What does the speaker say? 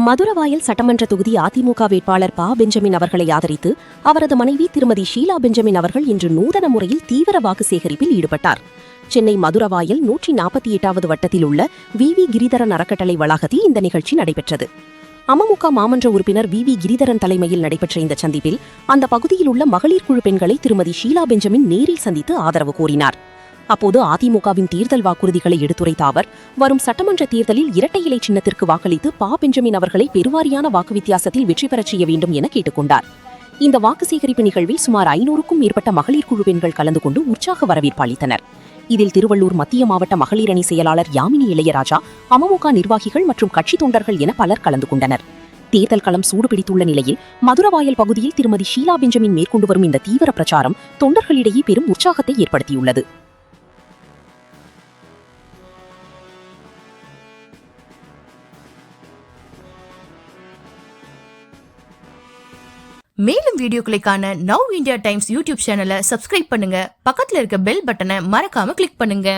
மதுரவாயல் சட்டமன்ற தொகுதி அதிமுக வேட்பாளர் ப பெஞ்சமின் அவர்களை ஆதரித்து அவரது மனைவி திருமதி ஷீலா பெஞ்சமின் அவர்கள் இன்று நூதன முறையில் தீவிர வாக்கு சேகரிப்பில் ஈடுபட்டார். சென்னை மதுரவாயல் 148வது வட்டத்தில் உள்ள வி கிரிதரன் அறக்கட்டளை வளாகத்தில் இந்த நிகழ்ச்சி நடைபெற்றது. அமமுக மாமன்ற உறுப்பினர் வி கிரிதரன் தலைமையில் நடைபெற்ற இந்த சந்திப்பில் அந்த பகுதியில் உள்ள மகளிர் குழு பெண்களை திருமதி ஷீலா பெஞ்சமின் நேரில் சந்தித்து ஆதரவு கோரினார். அப்போது அதிமுகவின் தேர்தல் வாக்குறுதிகளை எடுத்துரைத்த அவர், வரும் சட்டமன்ற தேர்தலில் இரட்டை இலை சின்னத்திற்கு வாக்களித்து ப பெஞ்சமின் அவர்களை பெருவாரியான வாக்கு வித்தியாசத்தில் வெற்றி பெறச் செய்ய வேண்டும் என கேட்டுக்கொண்டார். இந்த வாக்கு சேகரிப்பு நிகழ்வில் சுமார் 500க்கும் மேற்பட்ட மகளிர் குழு பெண்கள் கலந்து கொண்டு உற்சாக வரவேற்பு அளித்தனர். இதில் திருவள்ளூர் மத்திய மாவட்ட மகளிர் அணி செயலாளர் யாமினி இளையராஜா, அமமுக நிர்வாகிகள் மற்றும் கட்சி தொண்டர்கள் என பலர் கலந்து கொண்டனர். தேர்தல் களம் சூடுபிடித்துள்ள நிலையில் மதுரவாயல் பகுதியில் திருமதி ஷீலா பெஞ்சமின் மேற்கொண்டு வரும் இந்த தீவிர பிரச்சாரம் தொண்டர்களிடையே பெரும் உற்சாகத்தை ஏற்படுத்தியுள்ளது. மேலும் வீடியோக்களை காண நவ் இந்தியா டைம்ஸ் யூடியூப் சேனலை சப்ஸ்கிரைப் பண்ணுங்க. பக்கத்துல இருக்க பெல் பட்டனை மறக்காம கிளிக் பண்ணுங்க.